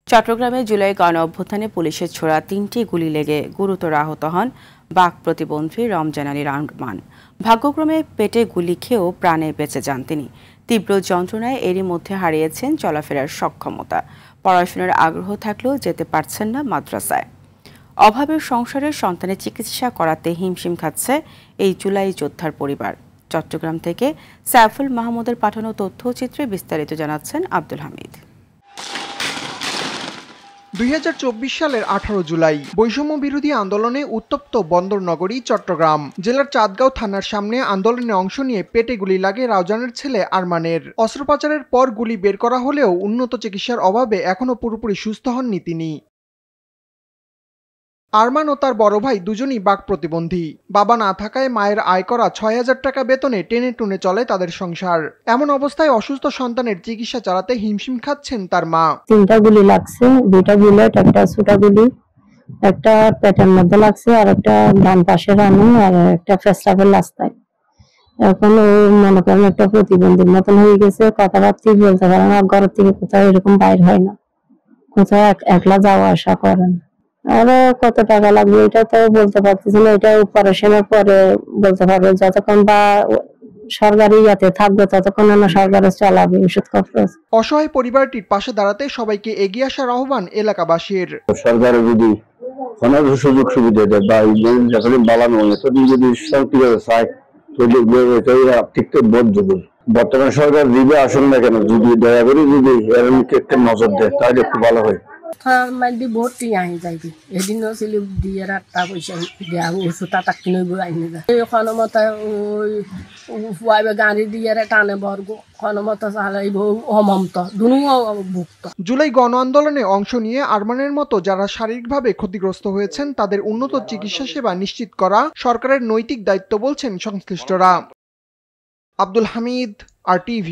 চট্টগ্রামে জুলাই গণঅভ্যুত্থানে পুলিশের ছোড়া ৩টি গুলি লেগে গুরুতর আহত হন বাক প্রতিবন্ধী রমজান আলী রহমান। ভাগ্যক্রমে পেটে গুলি খেয়েও প্রাণে বেঁচে যান তিনি। তীব্র যন্ত্রণায় এরই মধ্যে হারিয়েছেন চলাফেরার সক্ষমতা। পড়াশোনার আগ্রহ থাকলেও যেতে পারছেন না মাদ্রাসায়। অভাবের সংসারের সন্তানের চিকিৎসা করাতে হিমশিম খাচ্ছে এই জুলাই যোদ্ধার পরিবার। চট্টগ্রাম থেকে সাইফুল মাহমুদের পাঠানো তথ্যচিত্রে বিস্তারিত জানাচ্ছেন আব্দুল হামিদ। ২০২৪ সালের ১৮ জুলাই বৈষম্য বিরোধী আন্দোলনে উত্তপ্ত বন্দর নগরী চট্টগ্রাম জেলার চাঁদগাঁও থানার সামনে আন্দোলনে অংশ নিয়ে পেটে গুলি লাগে রাউজানের ছেলে আরমানের। অস্ত্রোপচারের পর গুলি বের করা হলেও উন্নত চিকিৎসার অভাবে এখনো পুরোপুরি সুস্থ হননি তিনি। আরমান ও তার বড় ভাই দুজনই বাক প্রতিবন্ধী। বাবা না থাকায় মায়ের আয় করা ৬,০০০ টাকা বেতনে টেনে টুনে চলে তাদের সংসার। এমন অবস্থায় অসুস্থ সন্তানের চিকিৎসা চালাতে হিমশিম খাচ্ছেন তার মা। ৩টা গুলি লাগছে, 2টা বুলেট, একটা ছোটা গুলি, একটা পেটের মধ্যে লাগছে, আর একটা ডান পাশে রানে, আর একটা পেশাবের রাস্তায়। এখন ও মনে করেন একটা প্রতিবন্ধীর মতন হয়ে গেছে, কথাবার্তা বলতে পারে না, ঘর থেকে কোথাও এরকম বাইর হয় না, কোথাও একলা যাওয়া আসা করেন। আরো কত টাকা লাগবে এটা তো বলতে পারতেছি না, এটা অপারেশনের পরে বলতে পারবে। যতক্ষণ বা সরকারি ইয়াতে থাকবে ততক্ষণ না সরকারে চালাবে ওষুধ খরচ। অসহায় পরিবারটির পাশে দাঁড়াতে সবাইকে এগিয়ে আসার আহ্বান এলাকাবাসীর। সরকারের যদি কোনো সুযোগ সুবিধা দেয় বা যখন বালানো হয় তখন যদি সরকার চায় ঠিক বর্তমান সরকার দিবে আসুন না কেন, যদি দয়া করে যদি এর একটু নজর দেয় তাহলে একটু ভালো হয়। ভর্তি আহি যাইবি এদিন ছিল দিয়ে টাকা পয়সা দেওয়া ওষুধ তাক কিনে আইনে যায় ক্ষণমতা ওই গাড়ি দিয়ে টানে বর্গ ক্ষণমতা চালাইব অমমত দুনু ভুক্ত। জুলাই গণ আন্দোলনে অংশ নিয়ে আরমানের মতো যারা শারীরিকভাবে ক্ষতিগ্রস্ত হয়েছেন তাদের উন্নত চিকিৎসা সেবা নিশ্চিত করা সরকারের নৈতিক দায়িত্ব বলছেন সংশ্লিষ্টরা। আব্দুল হামিদ, RTV।